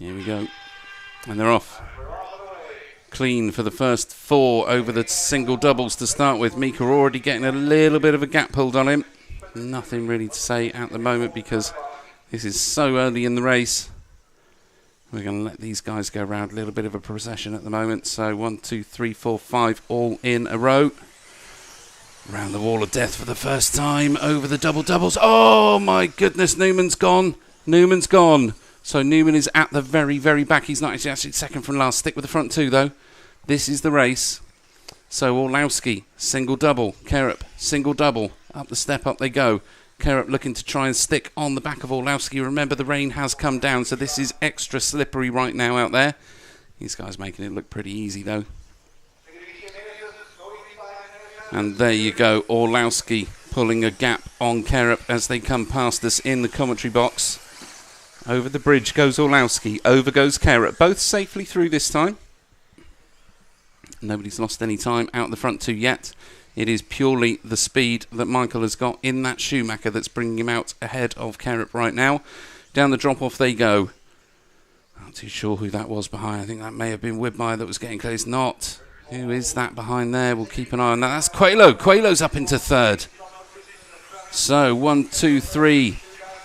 Here we go. And they're off. Clean for the first 4 over the single doubles to start with. Mika already getting a little bit of a gap pulled on him. Nothing really to say at the moment because this is so early in the race. We're going to let these guys go around a little bit of a procession at the moment. So 1, 2, 3, 4, 5 all in a row. Around the wall of death for the first time over the double doubles. Oh my goodness, Newman's gone. Newman's gone. So Newman is at the very, very back. He's not actually second from last. Stick with the front 2 though. This is the race. So Orlowski, single double. Kerup, single double. Up the step, up they go. Kerup looking to try and stick on the back of Orlowski. Remember, the rain has come down, so this is extra slippery right now out there. These guys making it look pretty easy, though. And there you go, Orlowski pulling a gap on Kerup as they come past us in the commentary box. Over the bridge goes Orlowski, over goes Kerup. Both safely through this time. Nobody's lost any time out the front 2 yet. It is purely the speed that Michael has got in that Schumacher that's bringing him out ahead of Kerup right now. Down the drop-off they go. Not too sure who that was behind. I think that may have been Widmeyer that was getting close. Not. Who is that behind there? We'll keep an eye on that. That's Coelho. Coelho's up into 3rd. So 1, 2, 3.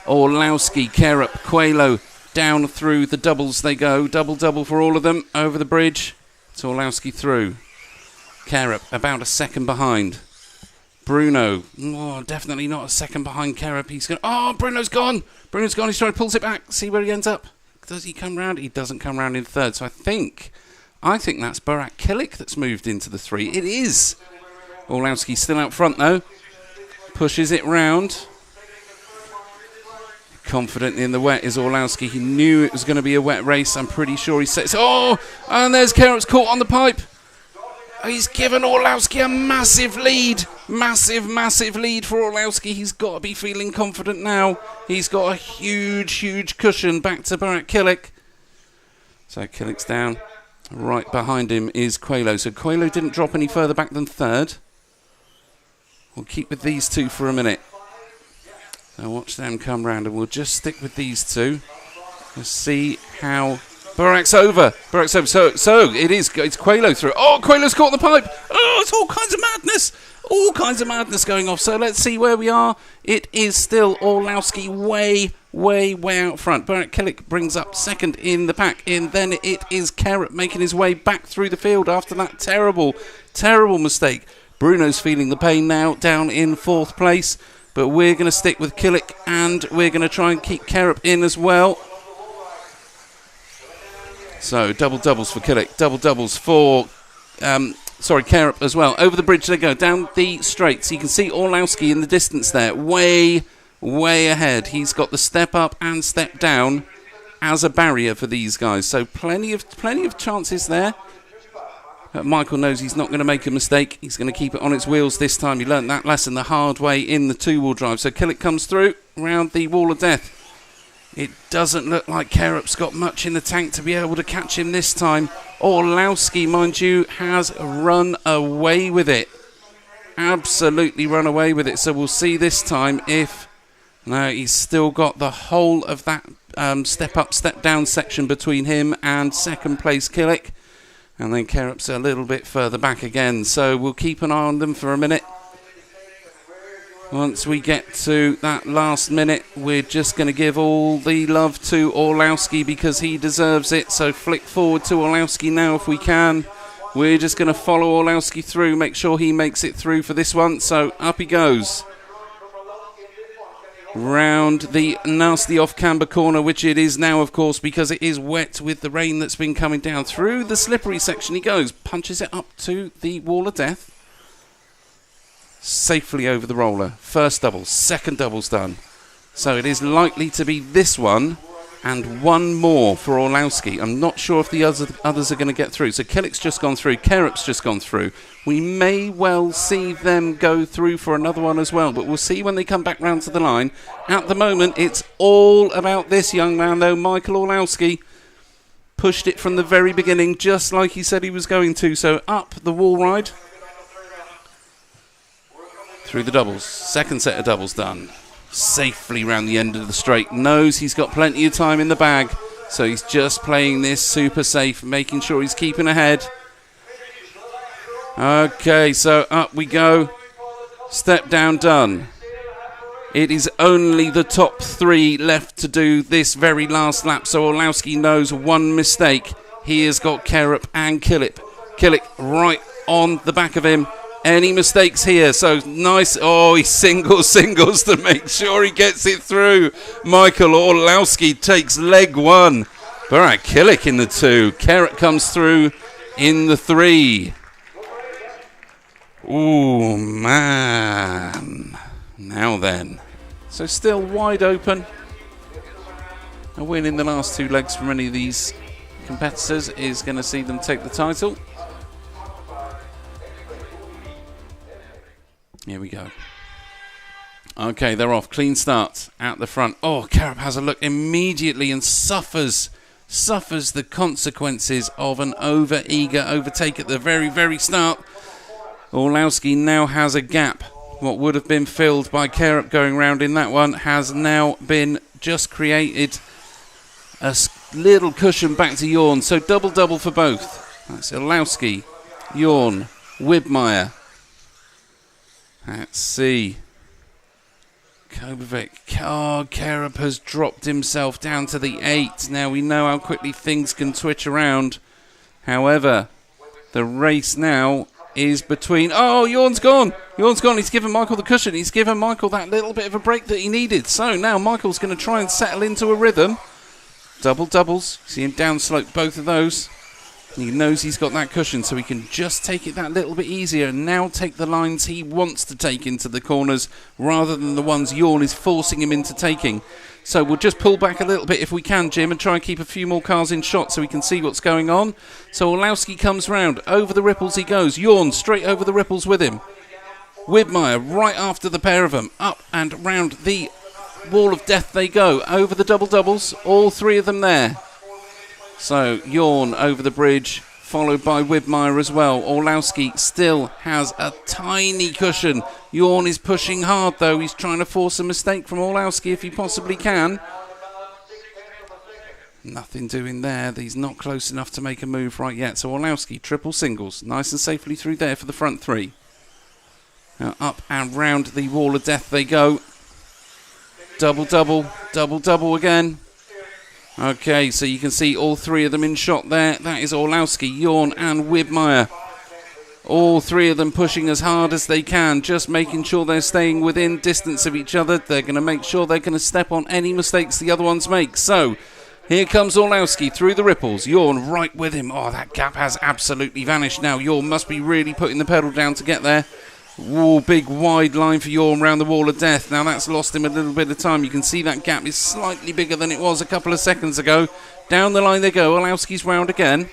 Orlowski, Kerup, Coelho. Down through the doubles they go. Double for all of them. Over the bridge. It's Orlowski through. Kerup about a second behind. Bruno, definitely not a second behind Kerup. He's going. Oh, Bruno's gone. Bruno's gone. He's trying to pull it back. See where he ends up. Does he come round? He doesn't come round in 3rd. So I think that's Burak Kilik that's moved into the 3. It is. Orlowski still out front though. Pushes it round. Confident in the wet is Orlowski. He knew it was going to be a wet race. I'm pretty sure he says. Oh, and there's Kerup's caught on the pipe. He's given Orlowski a massive lead. Massive lead for Orlowski. He's got to be feeling confident now. He's got a huge cushion back to Burak Kilik. So Kilik's down. Right behind him is Coelho. So Coelho didn't drop any further back than 3rd. We'll keep with these 2 for a minute. So watch them come round and we'll just stick with these 2. We'll see how... Burak's over. So it's Coelho through. Oh, Coelho's caught the pipe. Oh, it's all kinds of madness. All kinds of madness going off. So let's see where we are. It is still Orlowski way out front. Burak Kilik brings up 2nd in the pack. And then it is Kerup making his way back through the field after that terrible mistake. Bruno's feeling the pain now, down in 4th place. But we're going to stick with Kilik and we're going to try and keep Kerup in as well. So, double doubles for Kilik, double doubles for, Kerup as well. Over the bridge they go, down the straights. You can see Orlowski in the distance there, way ahead. He's got the step up and step down as a barrier for these guys. So, plenty of chances there. Michael knows he's not going to make a mistake. He's going to keep it on its wheels this time. He learnt that lesson the hard way in the 2-wheel drive. So, Kilik comes through, round the wall of death. It doesn't look like Kerup's got much in the tank to be able to catch him this time. Orlowski, mind you, has run away with it. Absolutely run away with it. So we'll see this time if... No, he's still got the whole of that step up, step down section between him and 2nd place Kilik. And then Kerup's a little bit further back again. So we'll keep an eye on them for a minute. Once we get to that last minute, we're just going to give all the love to Orlowski because he deserves it. So flick forward to Orlowski now if we can. We're just going to follow Orlowski through, make sure he makes it through for this one. So up he goes. Round the nasty off-camber corner, which it is now, of course, because it is wet with the rain that's been coming down. Through the slippery section he goes, punches it up to the wall of death. Safely over the roller. First double, 2nd double's done. So it is likely to be this one and one more for Orlowski. I'm not sure if the others are going to get through. So Kilik's just gone through, Kerup's just gone through. We may well see them go through for another one as well, but we'll see when they come back round to the line. At the moment, it's all about this young man, though. Michael Orlowski pushed it from the very beginning, just like he said he was going to. So up the wall ride. Through the doubles. 2nd set of doubles done. Safely round the end of the straight. Knows he's got plenty of time in the bag. So he's just playing this super safe, making sure he's keeping ahead. Okay, so up we go. Step down done. It is only the top 3 left to do this very last lap, so Orlowski knows one mistake. He has got Kerup and Killick right on the back of him. Any mistakes here? So nice. Oh, he singles to make sure he gets it through. Michael Orlowski takes leg 1. Alright, Killick in the 2. Kerup comes through in the 3. Ooh, man. Now then. So still wide open. A win in the last 2 legs from any of these competitors is going to see them take the title. Here we go. Okay, they're off. Clean start out the front. Oh, Kerup has a look immediately and suffers the consequences of an over-eager overtake at the very, very start. Orlowski now has a gap. What would have been filled by Kerup going round in that one has now been just created a little cushion back to Jorn. So double for both. That's Orlowski, Jorn, Widmeyer. Let's see. Kobovic. Oh, Kerup has dropped himself down to the 8. Now we know how quickly things can twitch around. However, the race now is between... Oh, Jorn's gone. He's given Michael the cushion. He's given Michael that little bit of a break that he needed. So now Michael's going to try and settle into a rhythm. Doubles. See him downslope both of those. He knows he's got that cushion, so he can just take it that little bit easier and now take the lines he wants to take into the corners rather than the ones Jorn is forcing him into taking. So we'll just pull back a little bit if we can, Jim, and try and keep a few more cars in shot so we can see what's going on. So Orlowski comes round. Over the ripples he goes. Jorn straight over the ripples with him. Widmeyer right after the pair of them. Up and round the wall of death they go. Over the doubles. All 3 of them there. So Jorn over the bridge, followed by Widmeyer as well. Orlowski still has a tiny cushion. Jorn is pushing hard though. He's trying to force a mistake from Orlowski if he possibly can. Nothing doing there. He's not close enough to make a move right yet. So Orlowski, triple singles. Nice and safely through there for the front 3. Now up and round the wall of death they go. Double again. Okay, so you can see all 3 of them in shot there. That is Orlowski, Jorn and Widmeyer. All 3 of them pushing as hard as they can, just making sure they're staying within distance of each other. They're going to make sure they're going to step on any mistakes the other ones make. So, here comes Orlowski through the ripples. Jorn right with him. Oh, that gap has absolutely vanished now. Jorn must be really putting the pedal down to get there. Ooh, big wide line for Jorn round the wall of death. Now that's lost him a little bit of time. You can see that gap is slightly bigger than it was a couple of seconds ago. Down the line they go. Orlowski's round again.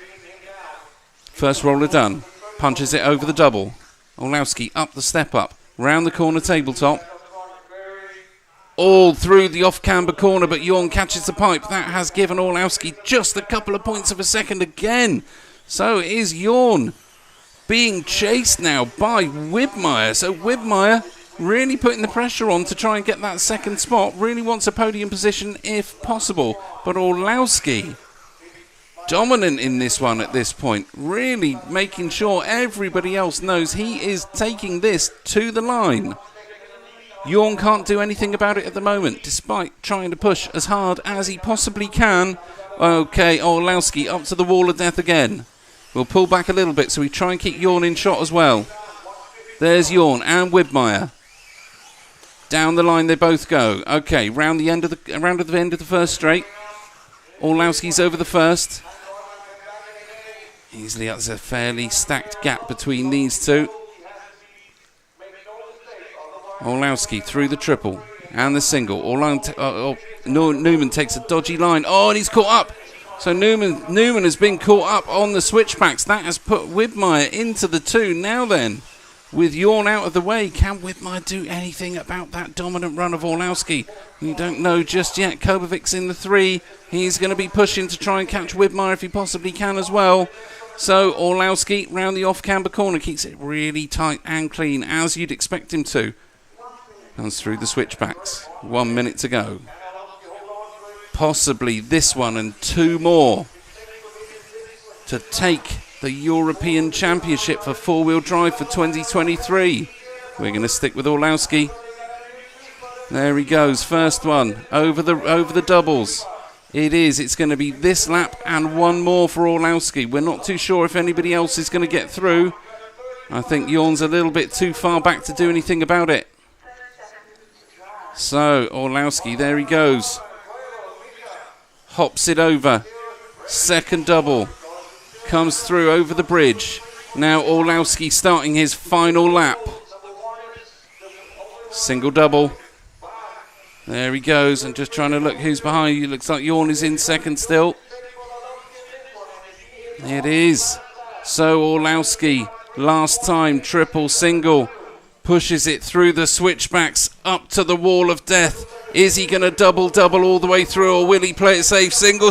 First roller done. Punches it over the double. Orlowski up the step up. Round the corner tabletop. All through the off-camber corner, but Jorn catches the pipe. That has given Orlowski just a couple of points of a second again. So it is Jorn being chased now by Widmeyer. So Widmeyer really putting the pressure on to try and get that second spot. Really wants a podium position if possible. But Orlowski dominant in this one at this point. Really making sure everybody else knows he is taking this to the line. Jorn can't do anything about it at the moment, despite trying to push as hard as he possibly can. Okay, Orlowski up to the wall of death again. We'll pull back a little bit so we try and keep Jorn in shot as well. There's Jorn and Widmeyer. Down the line they both go. Okay, round the end of the first straight. Orlowski's over the first. Easily, that's a fairly stacked gap between these two. Orlowski through the triple and the single. Newman takes a dodgy line. Oh, and he's caught up. So Newman has been caught up on the switchbacks. That has put Widmeyer into the 2. Now then, with Jorn out of the way, can Widmeyer do anything about that dominant run of Orlowski? We don't know just yet. Kobovic's in the 3. He's going to be pushing to try and catch Widmeyer if he possibly can as well. So Orlowski round the off-camber corner keeps it really tight and clean, as you'd expect him to. Comes through the switchbacks. 1 minute to go. possibly this one and 2 more to take the European Championship for four-wheel drive for 2023. We're going to stick with Orlowski. There he goes, first one over the doubles. It's going to be this lap and 1 more for Orlowski. We're not too sure if anybody else is going to get through. I think Jorn's a little bit too far back to do anything about it. So Orlowski, there he goes. Hops it over. Second double. Comes through over the bridge. Now Orlowski starting his final lap. Single double. There he goes, and just trying to look who's behind you. Looks like Jorn is in second still. It is. So Orlowski, last time, triple, single. Pushes it through the switchbacks up to the wall of death. Is he going to double all the way through, or will he play it safe? Single.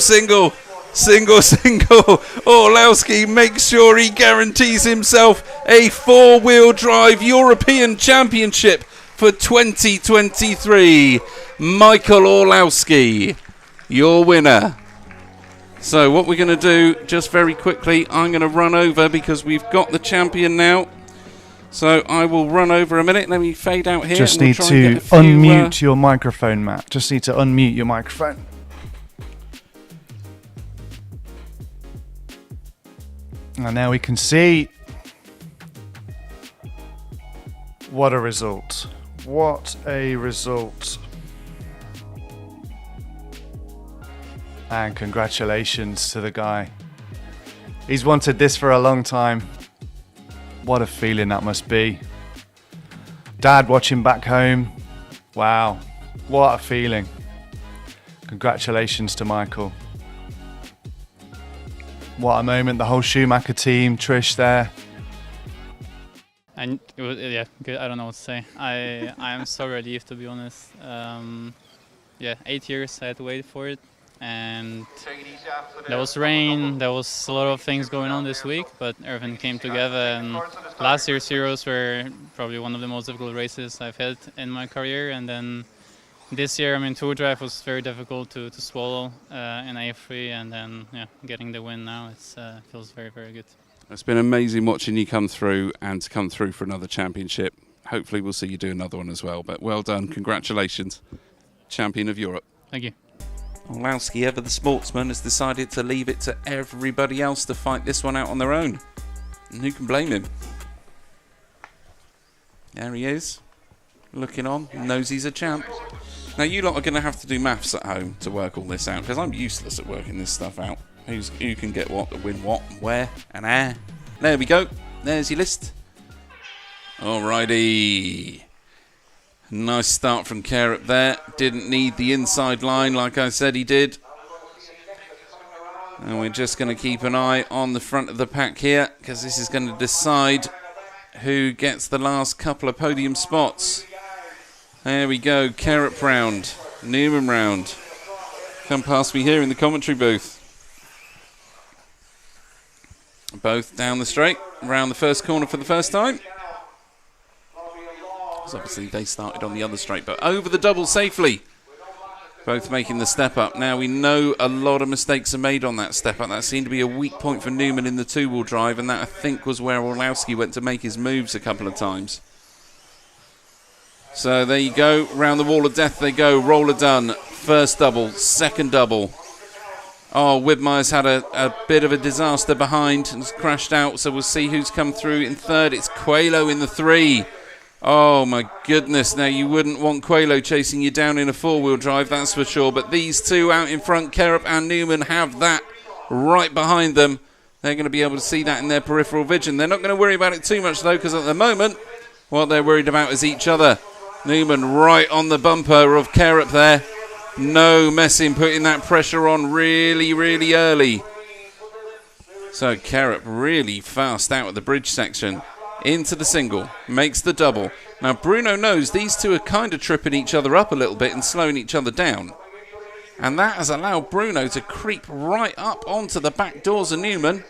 Orlowski makes sure he guarantees himself a four-wheel drive European Championship for 2023. Michael Orlowski, your winner. So what we're going to do, just very quickly, I'm going to run over because we've got the champion now. So I will run over a minute. Let me fade out here. Just need to unmute your microphone, Matt. Just need to unmute your microphone. And now we can see. What a result. What a result. And congratulations to the guy. He's wanted this for a long time. What a feeling that must be. Dad watching back home. Wow. What a feeling. Congratulations to Michael. What a moment. The whole Schumacher team, Trish there. And it was, yeah, good. I don't know what to say. I am so relieved, to be honest. 8 years I had to wait for it, and there was rain. There was a lot of things going on this week, but everything came together. And last year's Heroes were probably one of the most difficult races I've had in my career, and then this year, Tour Drive was very difficult to swallow in EFRA, and then getting the win now, it feels very, very good. It's been amazing watching you come through and to come through for another championship. Hopefully we'll see you do another one as well. But well done. Congratulations. Champion of Europe. Thank you. Orlowski, ever the sportsman, has decided to leave it to everybody else to fight this one out on their own. And who can blame him? There he is. Looking on. Knows he's a champ. Now you lot are going to have to do maths at home to work all this out, because I'm useless at working this stuff out. Who can get what, win what, where, and how. There we go. There's your list. Alrighty. Nice start from Carup there. Didn't need the inside line like I said he did. And we're just going to keep an eye on the front of the pack here, because this is going to decide who gets the last couple of podium spots. There we go. Carup round. Newman round. Come past me here in the commentary booth. Both down the straight, round the first corner for the first time. Because obviously they started on the other straight, but over the double safely. Both making the step up. Now we know a lot of mistakes are made on that step up. That seemed to be a weak point for Newman in the two-wheel drive, and that I think was where Orlowski went to make his moves a couple of times. So there you go, round the wall of death they go. Roller done, first double, second double. Oh, Widmeyer's had a bit of a disaster behind and has crashed out, so we'll see who's come through in third. It's Coelho in the 3. Oh, my goodness. Now, you wouldn't want Coelho chasing you down in a four-wheel drive, that's for sure. But these two out in front, Carup and Newman, have that right behind them. They're going to be able to see that in their peripheral vision. They're not going to worry about it too much, though, because at the moment, what they're worried about is each other. Newman right on the bumper of Carup there. No messing, putting that pressure on really, really early. So Carup really fast out of the bridge section. Into the single. Makes the double. Now Bruno knows these two are kind of tripping each other up a little bit and slowing each other down. And that has allowed Bruno to creep right up onto the back doors of Newman.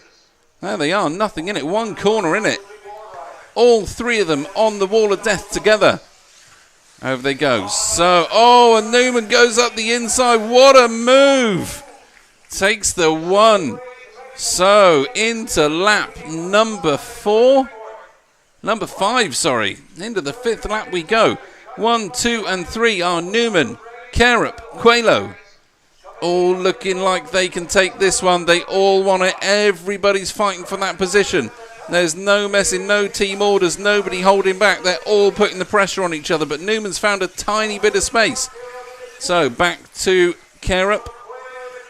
There they are, nothing in it. One corner in it. All three of them on the wall of death together. Over they go. So, oh, and Newman goes up the inside. What a move. Takes the 1. So, into lap number 5, sorry. Into the 5th lap we go. 1, 2, and 3 are Newman, Carup, Coelho. All looking like they can take this one. They all want it. Everybody's fighting for that position. There's no messing, no team orders, nobody holding back. They're all putting the pressure on each other, but Newman's found a tiny bit of space. So back to Carup.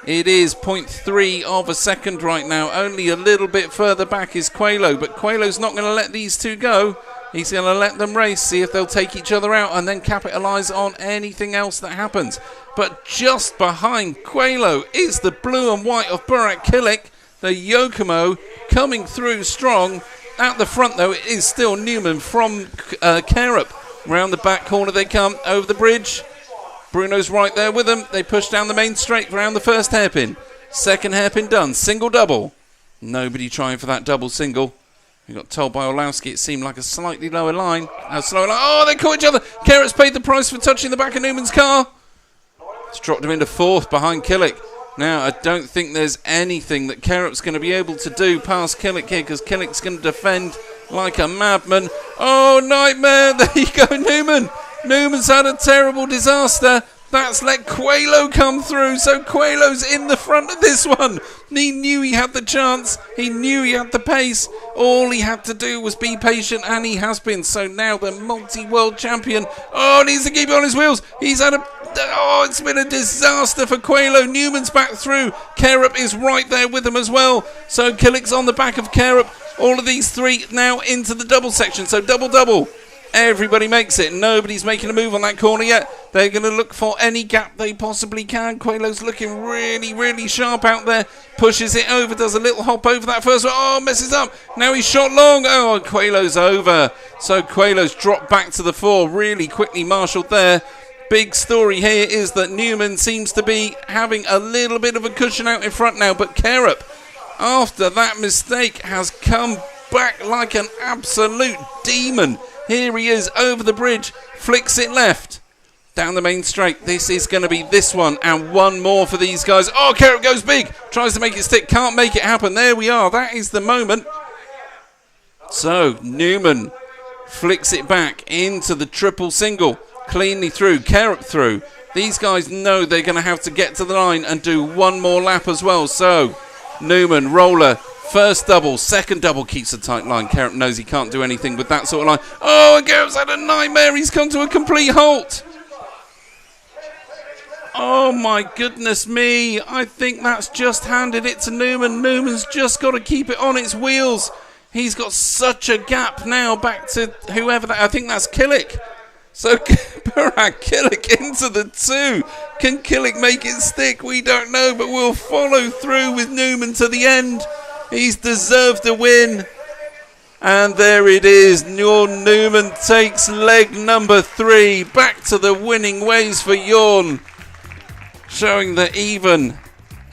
It is 0.3 of a second right now. Only a little bit further back is Coelho, but Coelho's not going to let these two go. He's going to let them race, see if they'll take each other out, and then capitalise on anything else that happens. But just behind Coelho is the blue and white of Burak Kilik, the Yokomo, coming through strong. At the front, though, it is still Newman from Carup. Round the back corner they come, over the bridge. Bruno's right there with them. They push down the main straight round the first hairpin. Second hairpin done. Single double. Nobody trying for that double single. We got told by Orlowski it seemed like a slightly lower line. Oh, they caught each other. Carrot's paid the price for touching the back of Newman's car. It's dropped him into 4th behind Kilik. Now, I don't think there's anything that Carrot's going to be able to do past Kilik here, because Kilik's going to defend like a madman. Oh, nightmare. There you go, Newman. Newman's had a terrible disaster. That's let Coelho come through. So Coelho's in the front of this one. He knew he had the chance. He knew he had the pace. All he had to do was be patient, and he has been. So now the multi-world champion, needs to keep it on his wheels. He's had it's been a disaster for Coelho. Newman's back through. Carup is right there with him as well. So Kilik's on the back of Carup. All of these three now into the double section. So double. Everybody makes it. Nobody's making a move on that corner yet. They're going to look for any gap they possibly can. Coelho's looking really, really sharp out there. Pushes it over, does a little hop over that first one. Oh, messes up. Now he's shot long. Oh, Coelho's over. So Coelho's dropped back to the 4. Really quickly marshalled there. Big story here is that Newman seems to be having a little bit of a cushion out in front now. But Carup, after that mistake, has come back like an absolute demon. Here he is over the bridge, flicks it left, down the main straight. This is going to be this one, and one more for these guys. Oh, Carup goes big, tries to make it stick, can't make it happen. There we are, that is the moment. So, Newman flicks it back into the triple single, cleanly through, Carup through. These guys know they're going to have to get to the line and do one more lap as well. So, Newman, roller, first double, second double, keeps a tight line. Carup knows he can't do anything with that sort of line. Oh, and Carup's had a nightmare. He's come to a complete halt. Oh, my goodness me. I think that's just handed it to Newman. Newman's just got to keep it on its wheels. He's got such a gap now back to whoever that... I think that's Kilik. So, Burak Kilik into the 2. Can Kilik make it stick? We don't know, but we'll follow through with Newman to the end. He's deserved a win. And there it is. Newman takes leg number 3. Back to the winning ways for Jorn. Showing that even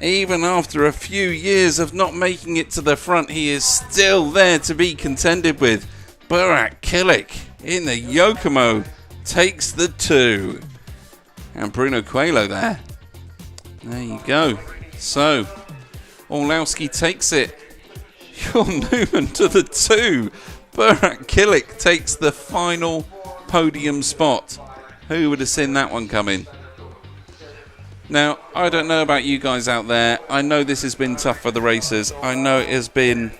after a few years of not making it to the front, he is still there to be contended with. Burak Kilik in the Yokomo takes the 2. And Bruno Coelho there. There you go. So, Orlowski takes it. Jorn Newman to the 2. Burak Kilik takes the final podium spot. Who would have seen that one coming? Now, I don't know about you guys out there. I know this has been tough for the racers. I know it has been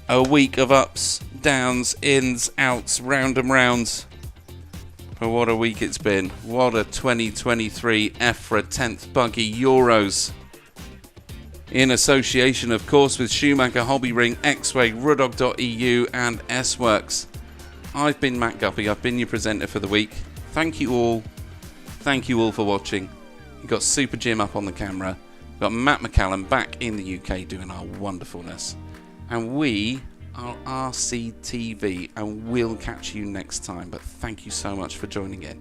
a week of ups, downs, ins, outs, round and rounds. But what a week it's been. What a 2023 EFRA 10th Buggy Euros. In association, of course, with Schumacher Hobby Ring, X-Way, Rudog.eu and S-Works. I've been Matt Guppy. I've been your presenter for the week. Thank you all. Thank you all for watching. You've got Super Jim up on the camera. We've got Matt McCallum back in the UK doing our wonderfulness. And we are RCTV, and we'll catch you next time. But thank you so much for joining in.